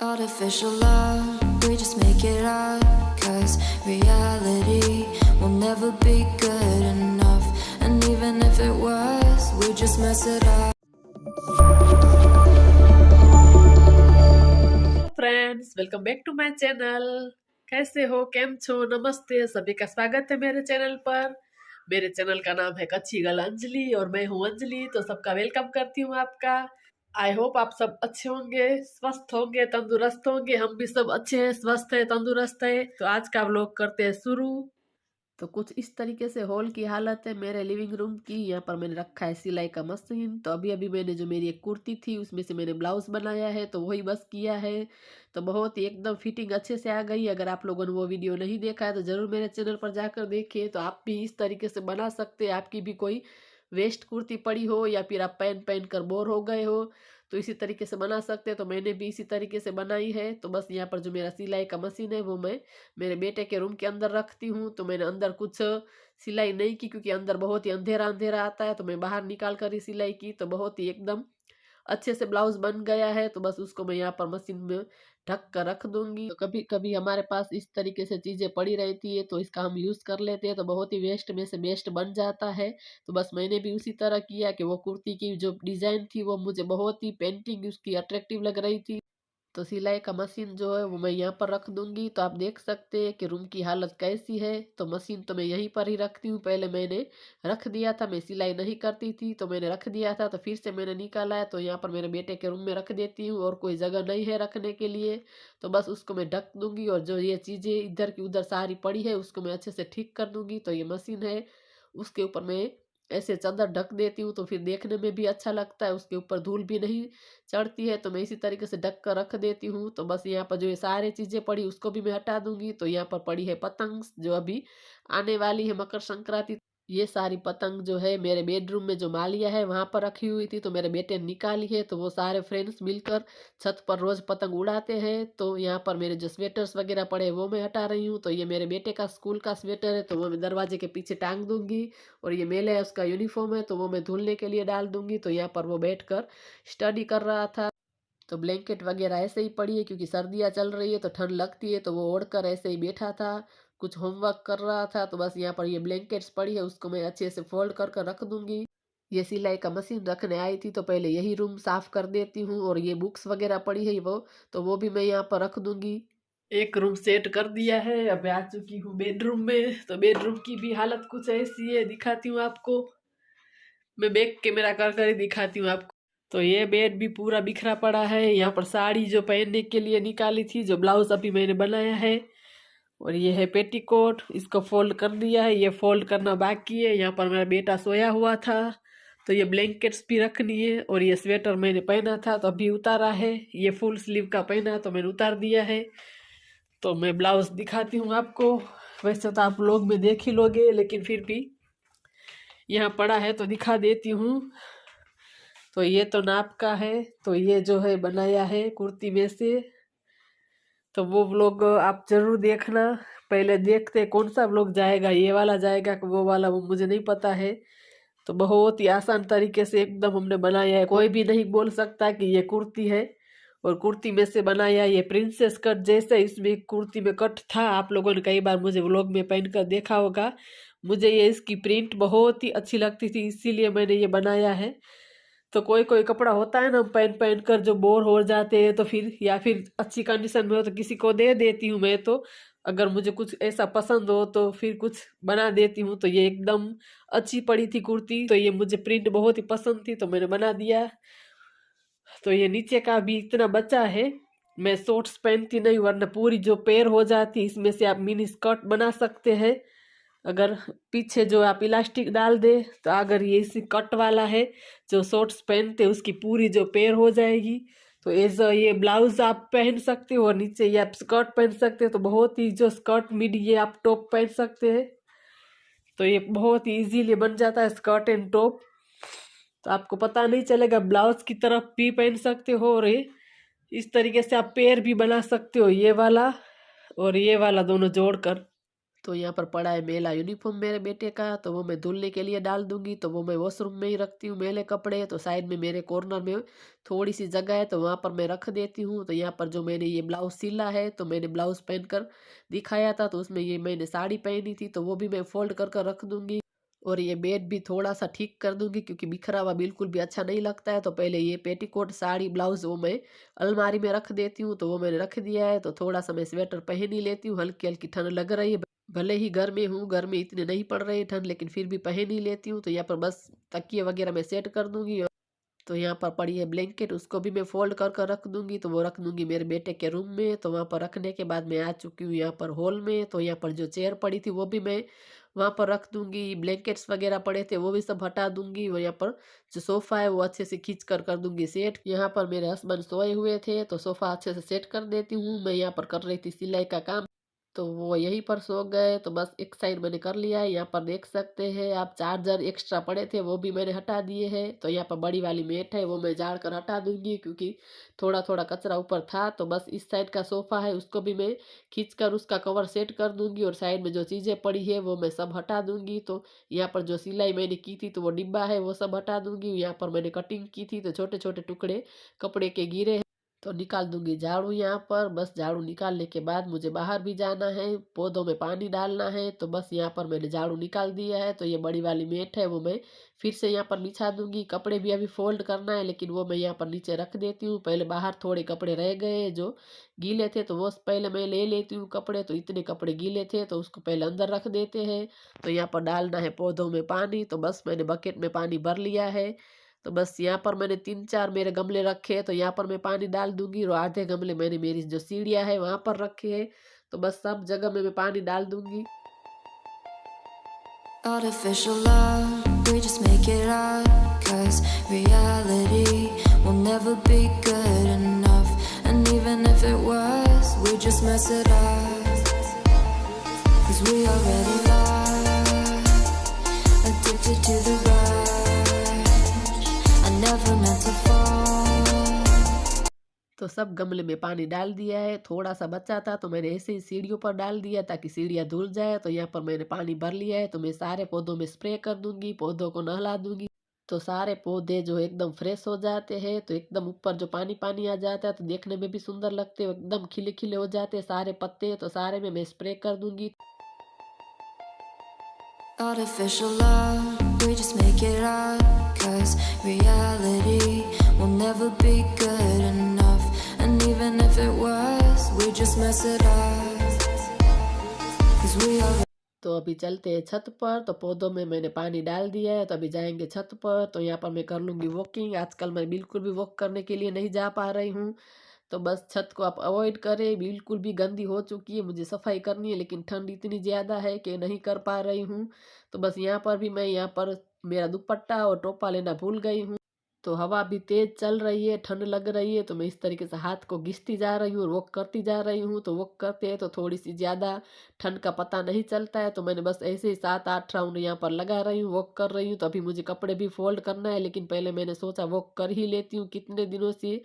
Artificial love, we just make it up, 'cause reality will never be good enough. And even if it was, we just mess it up. Friends, welcome back to my channel. कैसे हो, केम छो, नमस्ते, सभी का स्वागत है मेरे channel पर। मेरे चैनल का नाम है कच्ची गल अंजलि और मैं हूँ अंजलि, तो सबका वेलकम करती हूँ आपका। आई होप आप सब अच्छे होंगे, स्वस्थ होंगे, तंदुरुस्त होंगे। हम भी सब अच्छे हैं, स्वस्थ है, तंदुरुस्त है। तो आज का व्लॉग करते हैं शुरू। तो कुछ इस तरीके से हॉल की हालत है मेरे लिविंग रूम की। यहाँ पर मैंने रखा है सिलाई का मशीन। तो अभी अभी मैंने जो मेरी एक कुर्ती थी उसमें से मैंने ब्लाउज बनाया है, तो वही बस किया है। तो बहुत ही एकदम फिटिंग अच्छे से आ गई। अगर आप लोगों ने वो वीडियो नहीं देखा है तो ज़रूर मेरे चैनल पर जाकर देखिए। तो आप भी इस तरीके से बना सकते हैं। आपकी भी कोई वेस्ट कुर्ती पड़ी हो या फिर आप पहन पहन कर बोर हो गए हो तो इसी तरीके से बना सकते हैं। तो मैंने भी इसी तरीके से बनाई है। तो बस यहाँ पर जो मेरा सिलाई का मशीन है वो मैं मेरे बेटे के रूम के अंदर रखती हूँ। तो मैंने अंदर कुछ सिलाई नहीं की क्योंकि अंदर बहुत ही अंधेरा अंधेरा आता है। तो मैं बाहर निकाल कर ही सिलाई की। तो बहुत ही एकदम अच्छे से ब्लाउज बन गया है। तो बस उसको मैं यहाँ पर मशीन में ढक कर रख दूंगी। तो कभी कभी हमारे पास इस तरीके से चीज़ें पड़ी रहती है तो इसका हम यूज़ कर लेते हैं, तो बहुत ही वेस्ट में से बेस्ट बन जाता है। तो बस मैंने भी उसी तरह किया कि वो कुर्ती की जो डिज़ाइन थी वो मुझे बहुत ही पेंटिंग उसकी अट्रैक्टिव लग रही थी। तो सिलाई का मशीन जो है वो मैं यहाँ पर रख दूंगी। तो आप देख सकते हैं कि रूम की हालत कैसी है। तो मशीन तो मैं यहीं पर ही रखती हूँ। पहले मैंने रख दिया था, मैं सिलाई नहीं करती थी तो मैंने रख दिया था, तो फिर से मैंने निकाला है। तो यहाँ पर मेरे बेटे के रूम में रख देती हूँ और कोई जगह नहीं है रखने के लिए। तो बस उसको मैं ढक दूंगी और जो ये चीज़ें इधर की उधर सारी पड़ी है उसको मैं अच्छे से ठीक कर दूंगी। तो ये मशीन है उसके ऊपर मैं ऐसे चादर ढक देती हूँ तो फिर देखने में भी अच्छा लगता है, उसके ऊपर धूल भी नहीं चढ़ती है। तो मैं इसी तरीके से ढक कर रख देती हूँ। तो बस यहाँ पर जो ये सारी चीज़ें पड़ी उसको भी मैं हटा दूंगी। तो यहाँ पर पड़ी है पतंग जो अभी आने वाली है मकर संक्रांति। ये सारी पतंग जो है मेरे बेडरूम में जो मालिया है वहाँ पर रखी हुई थी, तो मेरे बेटे ने निकाली है। तो वो सारे फ्रेंड्स मिलकर छत पर रोज पतंग उड़ाते हैं। तो यहाँ पर मेरे जो स्वेटर्स वगैरह पड़े वो मैं हटा रही हूँ। तो ये मेरे बेटे का स्कूल का स्वेटर है तो वो मैं दरवाजे के पीछे टांग दूंगी। और ये मेले है उसका यूनिफॉर्म है तो वो मैं धुलने के लिए डाल दूंगी। तो यहाँ पर वो बैठ कर स्टडी कर रहा था। तो ब्लैंकेट वगैरह ऐसे ही पड़ी है क्योंकि सर्दियाँ चल रही है तो ठंड लगती है, तो वो ओढ़ कर ऐसे ही बैठा था, कुछ होमवर्क कर रहा था। तो बस यहाँ पर ये ब्लैंकेट्स पड़ी है उसको मैं अच्छे से फोल्ड कर रख दूंगी। ये सिलाई का मशीन रखने आई थी तो पहले यही रूम साफ कर देती हूँ। और ये बुक्स वगैरह पड़ी है वो तो वो भी मैं यहाँ पर रख दूंगी। एक रूम सेट कर दिया है, अब आ चुकी हूँ बेडरूम में। तो बेडरूम की भी हालत कुछ ऐसी है, दिखाती हूँ आपको। मैं बैक कैमरा कर ही दिखाती हूँ आपको। तो ये बेड भी पूरा बिखरा पड़ा है। यहाँ पर साड़ी जो पहनने के लिए निकाली थी, जो ब्लाउज अभी मैंने बनाया है, और ये है पेटीकोट, इसको फोल्ड कर दिया है, ये फोल्ड करना बाकी है। यहाँ पर मेरा बेटा सोया हुआ था तो ये ब्लैंकेट्स भी रखनी है। और ये स्वेटर मैंने पहना था तो अभी उतारा है, ये फुल स्लीव का पहना तो मैंने उतार दिया है। तो मैं ब्लाउज दिखाती हूँ आपको। वैसे तो आप लोग में देख ही लोगे लेकिन फिर भी यहाँ पड़ा है तो दिखा देती हूँ। तो ये तो नाप का है। तो ये जो है बनाया है कुर्ती में से। तो वो व्लॉग आप जरूर देखना। पहले देखते कौन सा व्लॉग जाएगा, ये वाला जाएगा कि वो वाला, वो मुझे नहीं पता है। तो बहुत ही आसान तरीके से एकदम हमने बनाया है, कोई भी नहीं बोल सकता कि ये कुर्ती है। और कुर्ती में से बनाया ये प्रिंसेस कट जैसे इसमें कुर्ती में कट था। आप लोगों ने कई बार मुझे व्लॉग में पहन कर देखा होगा। मुझे ये इसकी प्रिंट बहुत ही अच्छी लगती थी इसीलिए मैंने ये बनाया है। तो कोई कोई कपड़ा होता है ना, पहन पहन कर जो बोर हो जाते हैं तो फिर या फिर अच्छी कंडीशन में हो तो किसी को दे देती हूँ मैं। तो अगर मुझे कुछ ऐसा पसंद हो तो फिर कुछ बना देती हूँ। तो ये एकदम अच्छी पड़ी थी कुर्ती, तो ये मुझे प्रिंट बहुत ही पसंद थी तो मैंने बना दिया। तो ये नीचे का भी इतना बचा है, मैं शॉर्ट्स पहनती नहीं वरना पूरी जो पैर हो जाती। इसमें से आप मिनी स्कर्ट बना सकते हैं अगर पीछे जो आप इलास्टिक डाल दे। तो अगर ये इसी कट वाला है जो शॉर्ट्स पहनते उसकी पूरी जो पैर हो जाएगी। तो ऐसा ये ब्लाउज आप पहन सकते हो और नीचे ये आप स्कर्ट पहन सकते हो। तो बहुत ही जो स्कर्ट मिडी ये आप टॉप पहन सकते हैं। तो ये बहुत ही इजीली बन जाता है स्कर्ट एंड टॉप। तो आपको पता नहीं चलेगा, ब्लाउज की तरफ भी पहन सकते हो और ये इस तरीके से आप पैर भी बना सकते हो, ये वाला और ये वाला दोनों जोड़कर। तो यहाँ पर पड़ा है मेला यूनिफॉर्म मेरे बेटे का, तो वो मैं धुलने के लिए डाल दूंगी। तो वो मैं वॉशरूम में ही रखती हूँ मेले कपड़े। तो साइड में मेरे कॉर्नर में थोड़ी सी जगह है, तो वहाँ पर मैं रख देती हूँ। तो यहाँ पर जो मैंने ये ब्लाउज सिला है, तो मैंने ब्लाउज पहनकर दिखाया था, तो उसमें ये मैंने साड़ी पहनी थी, तो वो भी मैं फोल्ड कर कर रख दूंगी। और ये बेड भी थोड़ा सा ठीक कर दूंगी, क्योंकि बिखरा हुआ बिल्कुल भी अच्छा नहीं लगता है। तो पहले ये पेटीकोट साड़ी ब्लाउज वो मैं अलमारी में रख देती हूँ। तो वो मैंने रख दिया है। तो थोड़ा सा मैं स्वेटर पहन ही लेती हूँ, हल्की हल्की ठंड लग रही है। भले ही घर में हूँ, घर में इतने नहीं पड़ रही ठंड, लेकिन फिर भी पहन ही लेती हूँ। तो यहाँ पर बस तकिए वगैरह मैं सेट कर दूंगी। तो यहाँ पर पड़ी है ब्लैंकेट, उसको भी मैं फोल्ड कर कर रख दूंगी। तो वो रख दूंगी मेरे बेटे के रूम में। तो वहाँ पर रखने के बाद मैं आ चुकी हूँ यहाँ पर हॉल में। तो यहाँ पर जो चेयर पड़ी थी वो भी मैं वहाँ पर रख दूंगी। ब्लैंकेट्स वगैरह पड़े थे वो भी सब हटा दूंगी। और यहाँ पर जो सोफा है वो अच्छे से खींच कर दूंगी सेट। यहाँ पर मेरे हस्बैंड सोए हुए थे, तो सोफा अच्छे से सेट कर देती हूँ। मैं यहाँ पर कर रही थी सिलाई का काम, तो वो यहीं पर सो गए। तो बस एक साइड मैंने कर लिया है। यहाँ पर देख सकते हैं आप, चार्जर एक्स्ट्रा पड़े थे वो भी मैंने हटा दिए हैं। तो यहाँ पर बड़ी वाली मेट है वो मैं झाड़ कर हटा दूंगी, क्योंकि थोड़ा थोड़ा कचरा ऊपर था। तो बस इस साइड का सोफा है उसको भी मैं खींच कर उसका कवर सेट कर दूंगी। और साइड में जो चीज़ें पड़ी है वो मैं सब हटा दूंगी। तो यहाँ पर जो सिलाई मैंने की थी, तो वो डिब्बा है वो सब हटा दूंगी। यहाँ पर मैंने कटिंग की थी, तो छोटे छोटे टुकड़े कपड़े के गिरे, तो निकाल दूंगी झाड़ू। यहाँ पर बस झाड़ू निकालने के बाद मुझे बाहर भी जाना है, पौधों में पानी डालना है। तो बस यहाँ पर मैंने झाड़ू निकाल दिया है। तो ये बड़ी वाली मेट है वो मैं फिर से यहाँ पर बिछा दूंगी। कपड़े भी अभी फोल्ड करना है, लेकिन वो मैं यहाँ पर नीचे रख देती हूँ। पहले बाहर थोड़े कपड़े रह गए जो गीले थे, तो वो पहले मैं ले लेती हूँ कपड़े। तो इतने कपड़े गीले थे तो उसको पहले अंदर रख देते हैं। तो यहाँ पर डालना है पौधों में पानी। तो बस मैंने बकेट में पानी भर लिया है। तो बस यहाँ पर मैंने 3-4 मेरे गमले रखे हैं, तो यहाँ पर मैं पानी डाल दूंगी। और आधे गमले मैंने मेरी जो सीढ़ियाँ है वहाँ पर रखे हैं। तो बस सब जगह में मैं पानी डाल दूंगी। Artificial love, we just make it up. 'Cause reality will never be good enough. And even if it was, we just mess it up. 'Cause we already lost, addicted to the rush. I never meant to fall. तो सब गमले में पानी डाल दिया है। थोड़ा सा बचा था तो मैंने ऐसे ही सीढ़ियों पर डाल दिया ताकि सीढ़ियाँ धुल जाए। तो यहाँ पर मैंने पानी भर लिया है। तो मैं सारे पौधों में स्प्रे कर दूंगी, पौधों को नहला दूंगी। तो सारे पौधे जो एकदम फ्रेश हो जाते हैं। तो एकदम ऊपर जो पानी पानी आ जाता है तो देखने में भी सुंदर लगते हैं, एकदम खिले खिले हो जाते हैं सारे पत्ते। तो सारे में मैं स्प्रे कर दूंगी। Artificial love, we just make it up. 'Cause reality will never be good enough. And even if it was, we just mess it up. 'Cause we are. तो अभी चलते हैं छत पर। तो पौधों में मैंने पानी डाल दिया है, तो अभी जाएंगे छत पर। तो यहाँ पर मैं कर लूँगी वॉकिंग। आजकल मैं बिल्कुल भी वॉक करने के लिए नहीं जा पा रही हूँ। तो बस छत को आप अवॉइड करें, बिल्कुल भी गंदी हो चुकी है, मुझे सफाई करनी है, लेकिन ठंड इतनी ज़्यादा है कि नहीं कर पा रही हूँ। तो बस यहाँ पर भी मैं यहाँ पर मेरा दुपट्टा और टोपा लेना भूल गई हूँ। तो हवा भी तेज चल रही है, ठंड लग रही है। तो मैं इस तरीके से हाथ को घिसती जा रही हूँ और वॉक करती जा रही हूँ। तो वॉक करते हैं तो थोड़ी सी ज़्यादा ठंड का पता नहीं चलता है। तो मैंने बस ऐसे ही 7-8 राउंड यहाँ पर लगा रही हूँ, वॉक कर रही हूँ। तो अभी मुझे कपड़े भी फोल्ड करना है, लेकिन पहले मैंने सोचा वॉक कर ही लेती हूँ। कितने दिनों से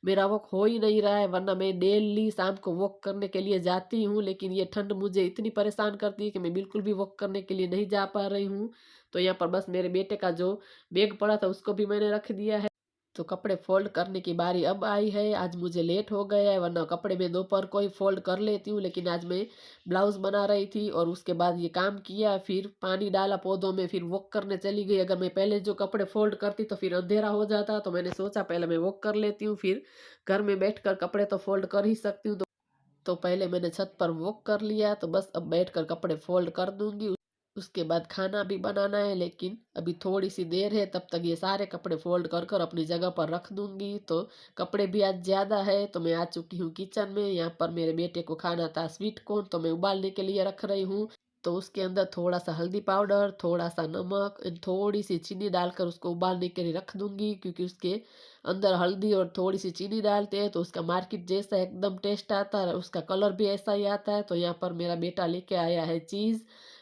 मेरा वॉक हो ही नहीं रहा है, वरना मैं डेली शाम को वॉक करने के लिए जाती हूँ। लेकिन ये ठंड मुझे इतनी परेशान करती है कि मैं बिल्कुल भी वॉक करने के लिए नहीं जा पा रही हूँ। तो यहाँ पर बस मेरे बेटे का जो बैग पड़ा था उसको भी मैंने रख दिया है। तो कपड़े फोल्ड करने की बारी अब आई है। आज मुझे लेट हो गया है, वरना कपड़े मैं दोपहर को ही फोल्ड कर लेती हूँ। लेकिन आज मैं ब्लाउज बना रही थी और उसके बाद ये काम किया, फिर पानी डाला पौधों में, फिर वॉक करने चली गई। अगर मैं पहले जो कपड़े फोल्ड करती तो फिर अंधेरा हो जाता। तो मैंने सोचा पहले मैं वॉक कर लेती हूँ, फिर घर में बैठ कर कपड़े तो फोल्ड कर ही सकती हूँ। तो पहले मैंने छत पर वॉक कर लिया। तो बस अब बैठ कर कपड़े फोल्ड कर दूंगी। उसके बाद खाना भी बनाना है, लेकिन अभी थोड़ी सी देर है, तब तक ये सारे कपड़े फोल्ड कर कर अपनी जगह पर रख दूंगी। तो कपड़े भी आज ज़्यादा है। तो मैं आ चुकी हूँ किचन में। यहाँ पर मेरे बेटे को खाना था स्वीट कॉर्न, तो मैं उबालने के लिए रख रही हूँ। तो उसके अंदर थोड़ा सा हल्दी पाउडर, थोड़ा सा नमक एंड थोड़ी सी चीनी डालकर उसको उबालने के लिए रख दूंगी, क्योंकि उसके अंदर हल्दी और थोड़ी सी चीनी डालते हैं तो उसका मार्केट जैसा एकदम टेस्ट आता है, उसका कलर भी ऐसा ही आता है। तो यहाँ पर मेरा बेटा लेके आया है चीज़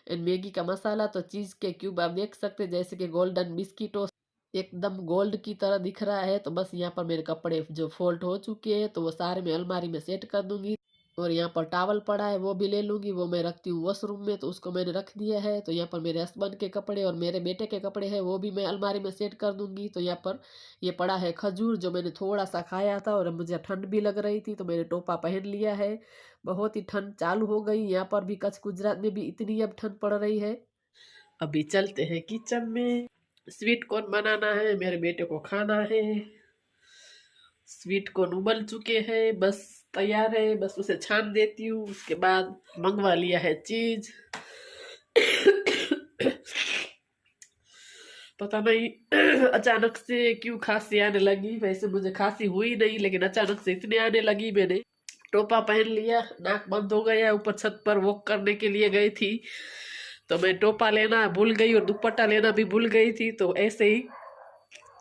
एंड मैगी का मसाला। तो चीज़ के क्यूब आप देख सकते हैं, जैसे कि गोल्डन बिस्किट एकदम गोल्ड की तरह दिख रहा है। तो बस यहाँ पर मेरे कपड़े जो फोल्ड हो चुके हैं तो वो सारे मैं अलमारी में सेट कर दूंगी। और यहाँ पर टॉवल पड़ा है वो भी ले लूँगी, वो मैं रखती हूँ वॉशरूम में, तो उसको मैंने रख दिया है। तो यहाँ पर मेरे हस्बैंड के कपड़े और मेरे बेटे के कपड़े हैं वो भी मैं अलमारी में सेट कर दूँगी। तो यहाँ पर ये पड़ा है खजूर जो मैंने थोड़ा सा खाया था और मुझे ठंड भी लग रही थी तो मैंने टोपा पहन लिया है। बहुत ही ठंड चालू हो गई यहाँ पर भी, कच्छ गुजरात में भी इतनी अब ठंड पड़ रही है। अभी चलते हैं किचन में, स्वीट कॉर्न बनाना है, मेरे बेटे को खाना है। स्वीट कॉर्न उबल चुके हैं, बस तैयार है, बस उसे छान देती हूँ। उसके बाद मंगवा लिया है चीज। पता नहीं अचानक से क्यों खांसी आने लगी, वैसे मुझे खांसी हुई नहीं लेकिन अचानक से इतने आने लगी। मैंने टोपा पहन लिया, नाक बंद हो गया, ऊपर छत पर वॉक करने के लिए गई थी तो मैं टोपा लेना भूल गई और दुपट्टा लेना भी भूल गई थी। तो ऐसे ही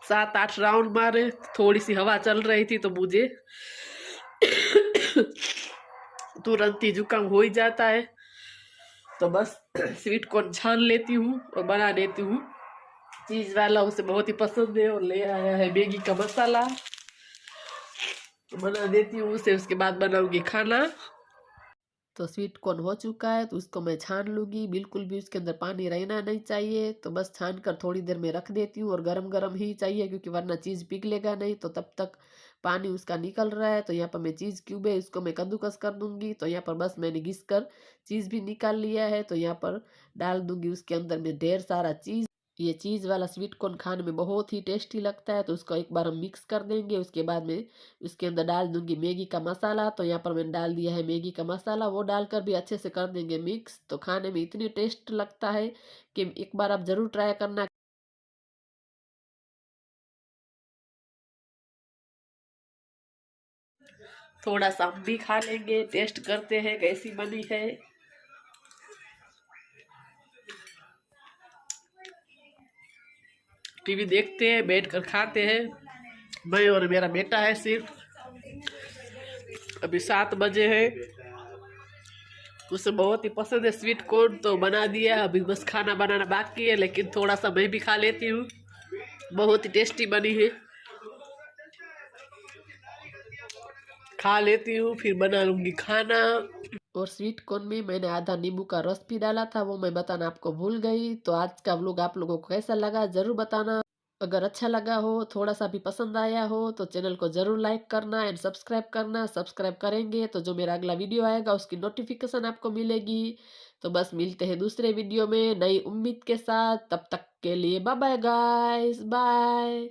7-8 राउंड मारे, थोड़ी सी हवा चल रही थी तो मुझे तुरंत ही जुकाम हो ही जाता है। तो बस स्वीट कॉर्न छान लेती हूँ और बना देती हूँ। चीज वाला उसे बहुत ही पसंद है और ले आया है मैगी का मसाला, तो बना देती हूँ उसे। उसके बाद बनाऊंगी खाना। तो स्वीट कॉर्न हो चुका है तो उसको मैं छान लूँगी, बिल्कुल भी उसके अंदर पानी रहना नहीं चाहिए। तो बस छान कर थोड़ी देर में रख देती हूँ और गरम गरम ही चाहिए क्योंकि वरना चीज़ पिघलेगा नहीं, तो तब तक पानी उसका निकल रहा है। तो यहाँ पर मैं चीज़ क्यूब है इसको मैं कद्दूकस कर दूँगी। तो यहाँ पर बस मैंने घिस कर चीज़ भी निकाल लिया है। तो यहाँ पर डाल दूँगी उसके अंदर में ढेर सारा चीज़। ये चीज़ वाला स्वीट कॉर्न खाने में बहुत ही टेस्टी लगता है। तो उसको एक बार हम मिक्स कर देंगे। उसके बाद में उसके अंदर डाल दूंगी मैगी का मसाला। तो यहाँ पर मैंने डाल दिया है मैगी का मसाला, वो डालकर भी अच्छे से कर देंगे मिक्स। तो खाने में इतनी टेस्ट लगता है कि एक बार आप ज़रूर ट्राई करना। थोड़ा सा हम भी खा लेंगे, टेस्ट करते हैं कैसी बनी है। टीवी देखते हैं, बैठ कर खाते हैं, मैं और मेरा बेटा है सिर्फ। अभी 7 बजे है, उसे बहुत ही पसंद है स्वीट कॉर्न तो बना दिया। अभी बस खाना बनाना बाकी है लेकिन थोड़ा सा मैं भी खा लेती हूँ, बहुत ही टेस्टी बनी है। खा लेती हूँ फिर बना लूँगी खाना। और स्वीट कॉर्न में मैंने आधा नींबू का रस भी डाला था, वो मैं बताना आपको भूल गई। तो आज का व्लॉग आप लोगों को कैसा लगा ज़रूर बताना। अगर अच्छा लगा हो, थोड़ा सा भी पसंद आया हो तो चैनल को ज़रूर लाइक करना एंड सब्सक्राइब करना। सब्सक्राइब करेंगे तो जो मेरा अगला वीडियो आएगा उसकी नोटिफिकेशन आपको मिलेगी। तो बस मिलते हैं दूसरे वीडियो में नई उम्मीद के साथ, तब तक के लिए बाय बाय गाइस, बाय।